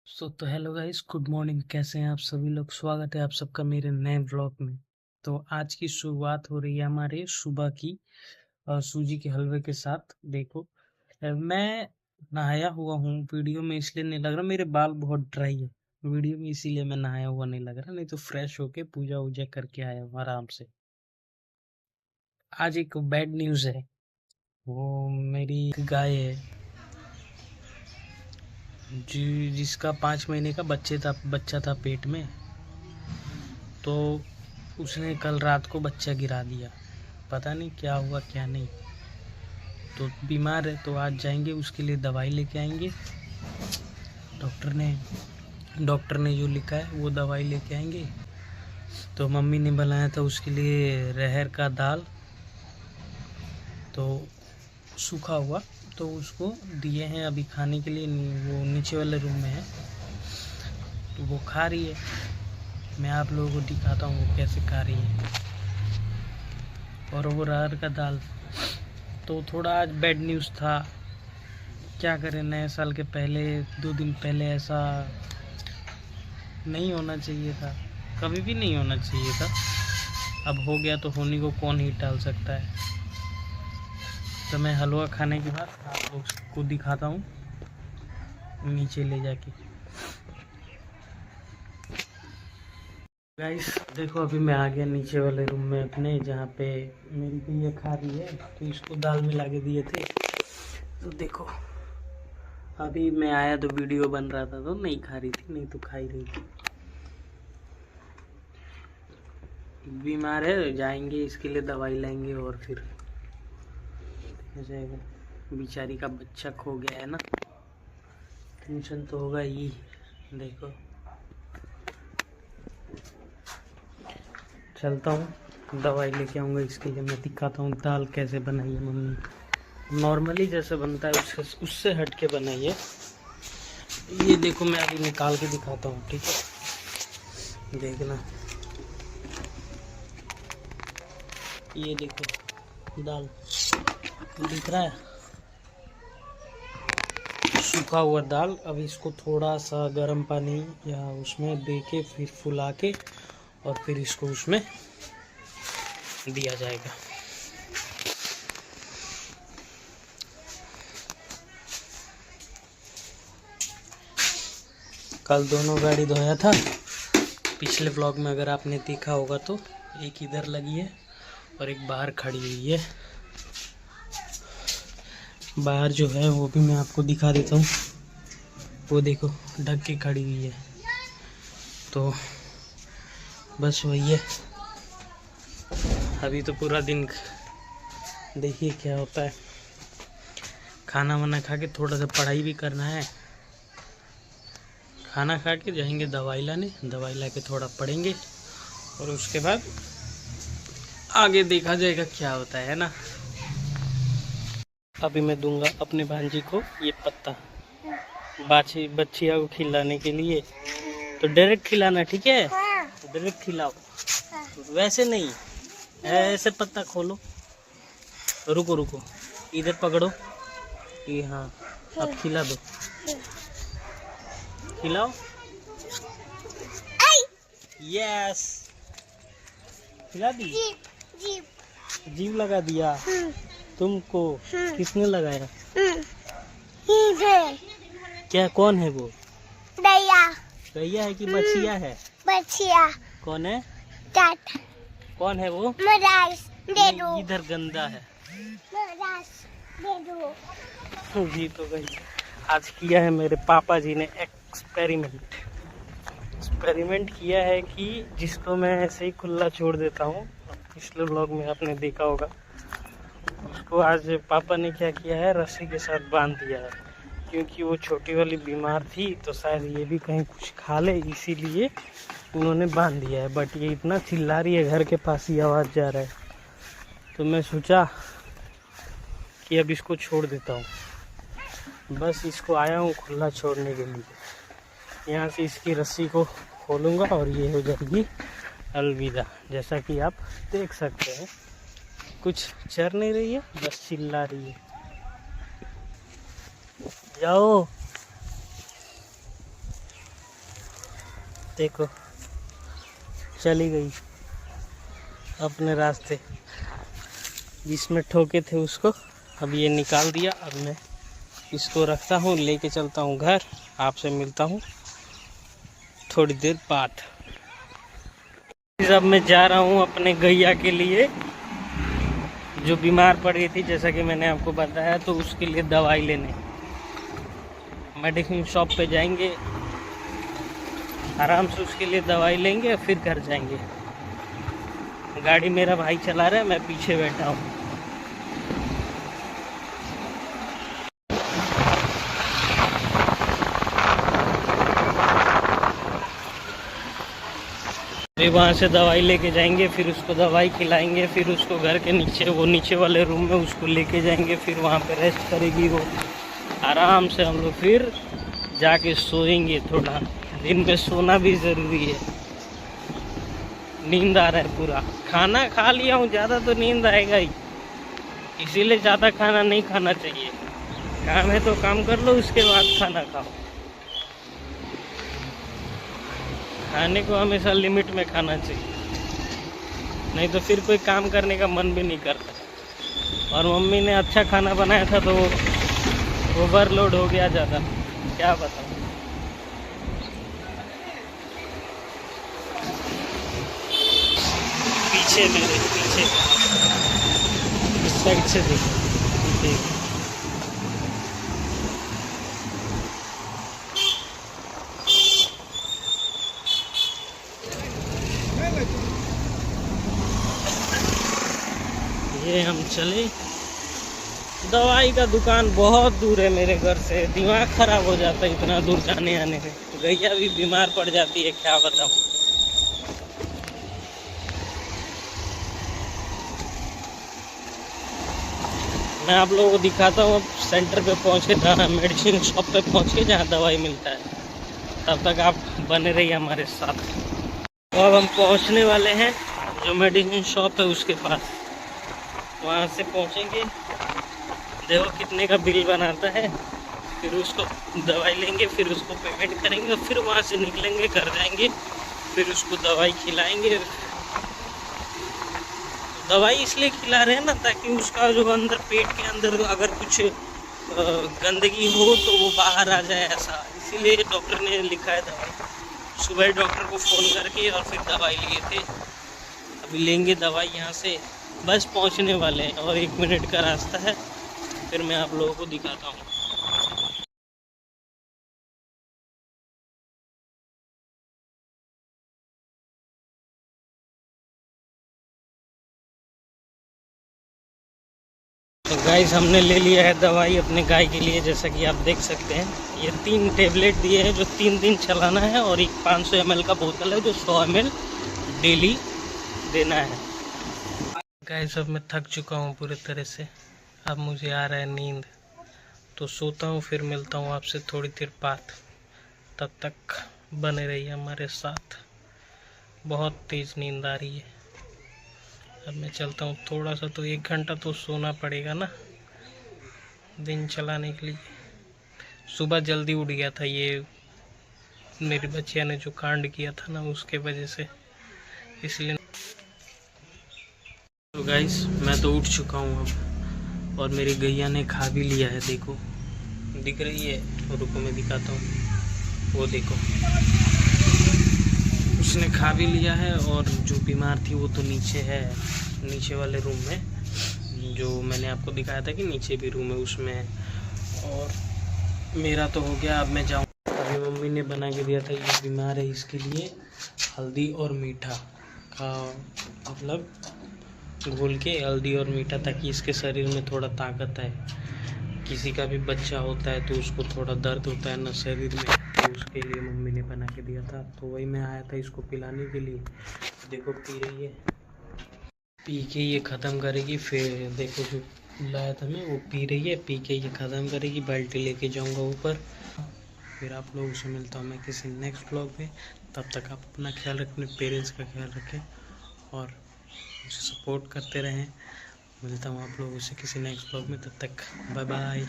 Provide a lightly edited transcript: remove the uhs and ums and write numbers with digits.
तो hello guys, good morning. कैसे हैं आप सभी लोग? स्वागत है आप सबका मेरे नए व्लॉग में। तो आज की शुरुआत हो रही है हमारे सुबह की सूजी के हलवे के साथ। देखो, मैं नहाया हुआ हूँ। वीडियो में इसलिए नहीं लग रहा, मेरे बाल बहुत ड्राई है वीडियो में, इसीलिए मैं नहाया हुआ नहीं लग रहा, नहीं तो फ्रेश होके पूजा वूजा करके आया हूँ आराम से। आज एक बैड न्यूज़ है। वो मेरी एक गाय है जी, जिसका 5 महीने का बच्चा था पेट में। तो उसने कल रात को बच्चा गिरा दिया। पता नहीं क्या हुआ क्या नहीं। तो बीमार है, तो आज जाएंगे उसके लिए दवाई लेके आएंगे। डॉक्टर ने डॉक्टर ने जो लिखा है वो दवाई लेके आएंगे। तो मम्मी ने बनाया था उसके लिए रहर का दाल, तो सूखा हुआ, तो उसको दिए हैं अभी खाने के लिए। वो नीचे वाले रूम में है, तो वो खा रही है। मैं आप लोगों को दिखाता हूँ वो कैसे खा रही है। और वो रहर का दाल। तो थोड़ा आज बैड न्यूज़ था, क्या करें। नए साल के पहले 2 दिन पहले ऐसा नहीं होना चाहिए था, कभी भी नहीं होना चाहिए था। अब हो गया तो होने को कौन ही टाल सकता है। तो मैं हलवा खाने के बाद आप लोग को दिखाता हूँ नीचे ले जाके। गाइस देखो, अभी मैं आ गया नीचे वाले रूम में अपने, जहाँ पे मेरी गैया खा रही है। तो इसको दाल मिला के दिए थे। तो देखो, अभी मैं आया तो वीडियो बन रहा था, तो नहीं खा रही थी, नहीं तो खा ही रही थी। बीमार है, जाएंगे इसके लिए दवाई लाएंगे और फिर हो जाएगा। बेचारी का बच्चा खो गया है ना, टेंशन तो होगा ही। देखो, चलता हूँ दवाई लेके आऊँगा इसके लिए। मैं दिखाता हूँ दाल कैसे बनाई है मम्मी। नॉर्मली जैसे बनता है उससे हट के बनाई है। ये देखो, मैं अभी निकाल के दिखाता हूँ, ठीक है? देखना, ये देखो दाल दिख रहा है, सूखा हुआ दाल। अब इसको थोड़ा सा गर्म पानी या उसमें दे के फिर फुला के और फिर इसको उसमें दिया जाएगा। कल दोनों गाड़ी धोया था, पिछले व्लॉग में अगर आपने देखा होगा तो। एक इधर लगी है और एक बाहर खड़ी हुई है। बाहर जो है वो भी मैं आपको दिखा देता हूँ। वो देखो, ढक के खड़ी हुई है। तो बस वही है। अभी तो पूरा दिन देखिए क्या होता है। खाना वाना खा के थोड़ा सा पढ़ाई भी करना है। खाना खा के जाएंगे दवाई लाने, दवाई ला के थोड़ा पढ़ेंगे और उसके बाद आगे देखा जाएगा क्या होता है ना। अभी मैं दूंगा अपने भांजी को ये पत्ता बच्चिया को खिलाने के लिए। तो डायरेक्ट खिलाना, ठीक है? डायरेक्ट खिलाओ, वैसे नहीं, ऐसे पत्ता खोलो। रुको रुको, इधर पकड़ो ये, हाँ। अब खिला दो, खिलाओ। यस, खिला दी। जीव लगा दिया तुमको? किसने लगाया? क्या, कौन है वो? गैया है कि बछिया है? बछिया। कौन है? टाटा। कौन है वो? दे दो। इधर गंदा है। दे दो। जी तो गई, आज किया है मेरे पापा जी ने एक्सपेरिमेंट किया है कि जिसको मैं ऐसे ही खुला छोड़ देता हूँ। पिछले व्लॉग में आपने देखा होगा। उसको आज पापा ने क्या किया है, रस्सी के साथ बांध दिया है। क्योंकि वो छोटी वाली बीमार थी, तो शायद ये भी कहीं कुछ खा ले, इसीलिए उन्होंने बांध दिया है। बट ये इतना चिल्ला रही है, घर के पास ही आवाज़ जा रहा है। तो मैं सोचा कि अब इसको छोड़ देता हूँ। बस इसको आया हूँ खुला छोड़ने के लिए। यहाँ से इसकी रस्सी को खोलूँगा और ये हो जाएगी अलविदा। जैसा कि आप देख सकते हैं, कुछ चर नहीं रही है, बस चिल्ला रही है। जाओ। देखो चली गई अपने रास्ते, जिसमें ठोके थे उसको अब ये निकाल दिया। अब मैं इसको रखता हूँ, लेके चलता हूँ घर। आपसे मिलता हूँ थोड़ी देर बाद। अब मैं जा रहा हूँ अपने गैया के लिए, जो बीमार पड़ गई थी, जैसा कि मैंने आपको बताया, तो उसके लिए दवाई लेने मेडिसिन शॉप पे जाएंगे, आराम से उसके लिए दवाई लेंगे और फिर घर जाएंगे। गाड़ी मेरा भाई चला रहा है, मैं पीछे बैठा हूँ। फिर वहाँ से दवाई लेके जाएंगे, फिर उसको दवाई खिलाएंगे, फिर उसको घर के नीचे, वो नीचे वाले रूम में उसको लेके जाएंगे, फिर वहाँ पे रेस्ट करेगी वो आराम से। हम लोग फिर जाके सोएंगे। थोड़ा दिन में सोना भी ज़रूरी है, नींद आ रहा है पूरा। खाना खा लिया हूँ, ज़्यादा तो नींद आएगा ही, इसीलिए ज़्यादा खाना नहीं खाना चाहिए। काम है तो काम कर लो, उसके बाद खाना खाओ। खाने को हमेशा लिमिट में खाना चाहिए, नहीं तो फिर कोई काम करने का मन भी नहीं करता। और मम्मी ने अच्छा खाना बनाया था तो ओवरलोड हो गया ज़्यादा, क्या बताऊँ। पीछे मेरे पीछे इस साइड से देखो, ये हम चले। दवाई का दुकान बहुत दूर है मेरे घर से, दिमाग खराब हो जाता है इतना दूर जाने आने में। गैया भी बीमार पड़ जाती है, क्या बताऊँ। मैं आप लोगों को दिखाता हूँ सेंटर पे पहुँच के, मेडिसिन शॉप पे पहुँच के जहाँ दवाई मिलता है। तब तक आप बने रहिए हमारे साथ। तो अब हम पहुँचने वाले हैं जो मेडिसिन शॉप है उसके पास। वहाँ से पहुँचेंगे, देखो कितने का बिल बनाता है, फिर उसको दवाई लेंगे, फिर उसको पेमेंट करेंगे, फिर वहाँ से निकलेंगे, घर जाएंगे, फिर उसको दवाई खिलाएंगे। दवाई इसलिए खिला रहे हैं ना, ताकि उसका जो अंदर पेट के अंदर अगर कुछ गंदगी हो तो वो बाहर आ जाए, ऐसा इसीलिए डॉक्टर ने लिखा है दवाई। सुबह डॉक्टर को फ़ोन करके और फिर दवाई लिए थे। अभी लेंगे दवाई यहाँ से, बस पहुँचने वाले हैं और 1 मिनट का रास्ता है, फिर मैं आप लोगों को दिखाता हूँ। तो गाइस हमने ले लिया है दवाई अपने गाय के लिए, जैसा कि आप देख सकते हैं। ये 3 टेबलेट दिए हैं जो 3 दिन चलाना है, और एक 500 ml का बोतल है जो 100 ml डेली देना है। गाइस अब मैं थक चुका हूँ पूरी तरह से, अब मुझे आ रहा है नींद, तो सोता हूँ। फिर मिलता हूँ आपसे थोड़ी देर बाद, तब तक बने रहिए हमारे साथ। बहुत तेज़ नींद आ रही है। अब मैं चलता हूँ, थोड़ा सा तो 1 घंटा तो सोना पड़ेगा ना दिन चलाने के लिए। सुबह जल्दी उठ गया था, ये मेरी बच्चिया ने जो कांड किया था ना उसके वजह से, इसलिए। तो गाइस मैं तो उठ चुका हूँ अब, और मेरी गैया ने खा भी लिया है। देखो दिख रही है, रुको मैं दिखाता हूँ, वो देखो उसने खा भी लिया है। और जो बीमार थी वो तो नीचे है, नीचे वाले रूम में, जो मैंने आपको दिखाया था कि नीचे भी रूम है उसमें। और मेरा तो हो गया, अब मैं जाऊँ। अभी मम्मी ने बना के दिया था, ये बीमार है, इसके लिए हल्दी और मीठा का मतलब घोल के, हल्दी और मीठा, ताकि इसके शरीर में थोड़ा ताकत आए। किसी का भी बच्चा होता है तो उसको थोड़ा दर्द होता है ना शरीर में, तो उसके लिए मम्मी ने बना के दिया था। तो वही मैं आया था इसको पिलाने के लिए। देखो पी रही है, पी के ये ख़त्म करेगी। फिर देखो जो लाया था मैं, वो पी रही है, पी के ये ख़त्म करेगी। बाल्टी लेके जाऊंगा ऊपर। फिर आप लोगों से मिलता हूँ मैं किसी नेक्स्ट ब्लॉग में। तब तक आप अपना ख्याल रखें, अपने पेरेंट्स का ख्याल रखें और मुझे सपोर्ट करते रहें। मिलता हूँ आप लोगों से किसी नेक्स्ट ब्लॉग में, तब तक बाय बाय।